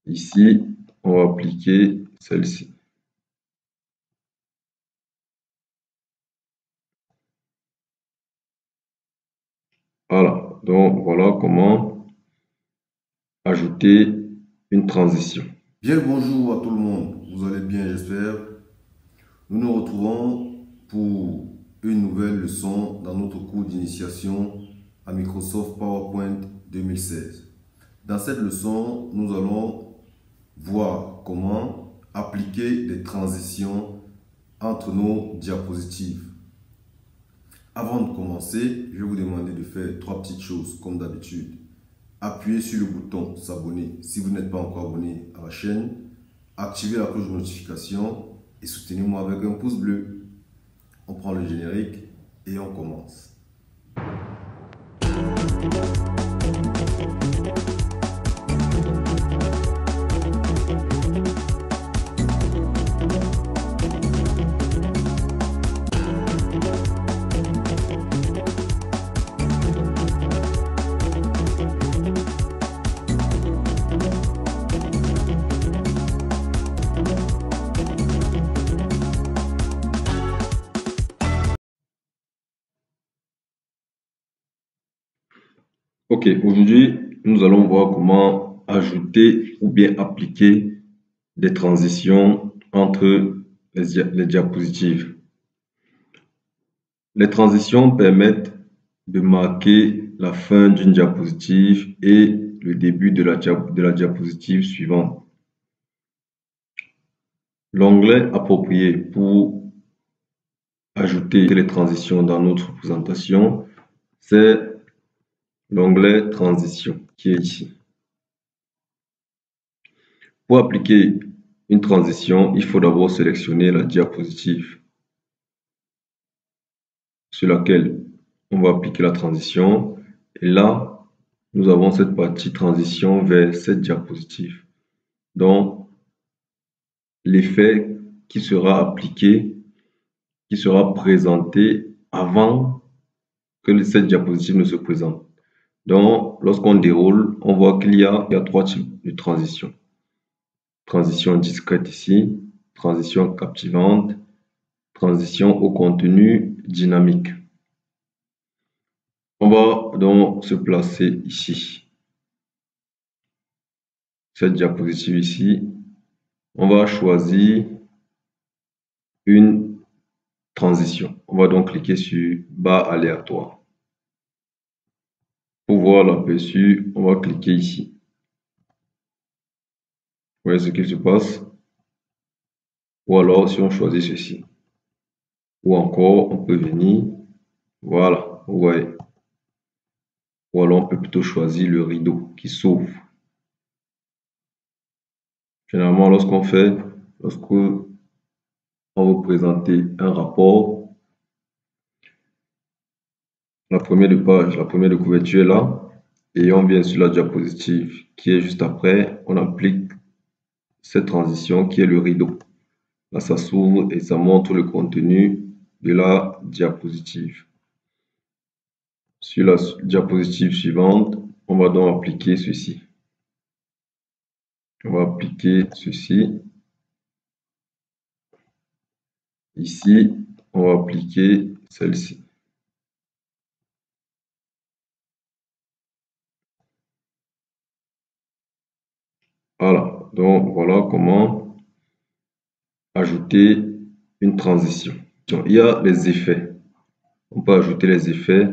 Ici, on va appliquer celle-ci. Voilà, donc voilà comment ajouter une transition. Bien le bonjour à tout le monde, vous allez bien j'espère. Nous nous retrouvons pour une nouvelle leçon dans notre cours d'initiation à Microsoft PowerPoint 2016. Dans cette leçon, nous allons voir comment appliquer des transitions entre nos diapositives. Avant de commencer, je vais vous demander de faire trois petites choses comme d'habitude. Appuyez sur le bouton s'abonner si vous n'êtes pas encore abonné à la chaîne. Activez la cloche de notification et soutenez-moi avec un pouce bleu. On prend le générique et on commence. Ok, aujourd'hui, nous allons voir comment ajouter ou bien appliquer des transitions entre les diapositives. Les transitions permettent de marquer la fin d'une diapositive et le début de la diapositive suivante. L'onglet approprié pour ajouter les transitions dans notre présentation, c'est l'onglet Transition qui est ici. Pour appliquer une transition, il faut d'abord sélectionner la diapositive sur laquelle on va appliquer la transition. Et là, nous avons cette partie transition vers cette diapositive. Donc, l'effet qui sera appliqué, qui sera présenté avant que cette diapositive ne se présente. Donc, lorsqu'on déroule, on voit qu'il y a trois types de transitions. Transition discrète ici, transition captivante, transition au contenu dynamique. On va donc se placer ici. Cette diapositive ici, on va choisir une transition. On va donc cliquer sur barre aléatoire. Pour voir l'aperçu, on va cliquer ici. Vous voyez ce qui se passe? Ou alors, si on choisit ceci. Ou encore, on peut venir, voilà, vous voyez. Ou alors, on peut plutôt choisir le rideau qui s'ouvre. Généralement, lorsqu'on veut présenter un rapport, la première de couverture est là, et on vient sur la diapositive qui est juste après, on applique cette transition qui est le rideau. Là, ça s'ouvre et ça montre le contenu de la diapositive. Sur la diapositive suivante, on va donc appliquer ceci. On va appliquer ceci. Ici, on va appliquer celle-ci. Voilà, donc voilà comment ajouter une transition. Il y a les effets. On peut ajouter les effets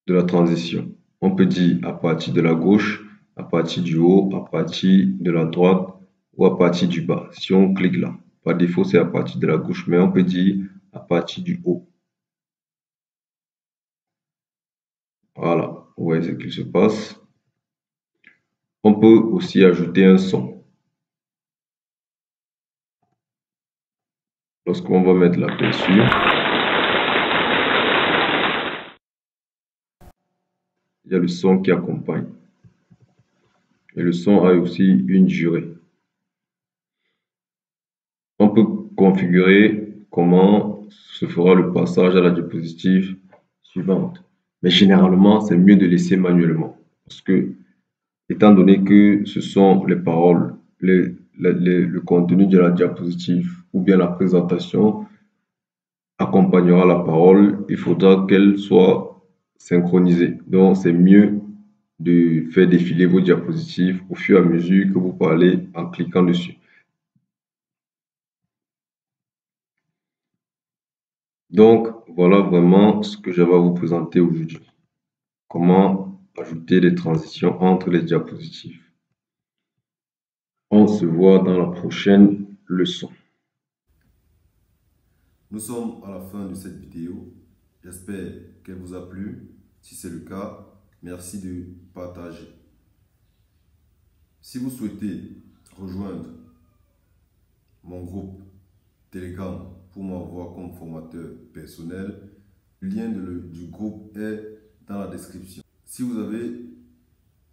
de la transition. On peut dire à partir de la gauche, à partir du haut, à partir de la droite ou à partir du bas. Si on clique là, par défaut c'est à partir de la gauche, mais on peut dire à partir du haut. Voilà, vous voyez ce qui se passe. On peut aussi ajouter un son. Lorsqu'on va mettre l'aperçu, il y a le son qui accompagne. Et le son a aussi une durée. On peut configurer comment se fera le passage à la diapositive suivante. Mais généralement, c'est mieux de laisser manuellement. Parce que étant donné que ce sont les paroles, le contenu de la diapositive ou bien la présentation accompagnera la parole, il faudra qu'elle soit synchronisée. Donc, c'est mieux de faire défiler vos diapositives au fur et à mesure que vous parlez en cliquant dessus. Donc, voilà vraiment ce que j'avais à vous présenter aujourd'hui. Comment ajouter des transitions entre les diapositives. On se voit dans la prochaine leçon. Nous sommes à la fin de cette vidéo. J'espère qu'elle vous a plu. Si c'est le cas, merci de partager. Si vous souhaitez rejoindre mon groupe Telegram pour m'avoir comme formateur personnel, le lien du groupe est dans la description. Si vous avez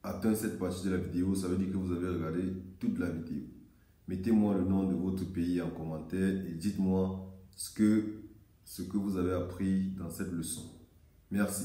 atteint cette partie de la vidéo, ça veut dire que vous avez regardé toute la vidéo. Mettez-moi le nom de votre pays en commentaire et dites-moi ce que vous avez appris dans cette leçon. Merci.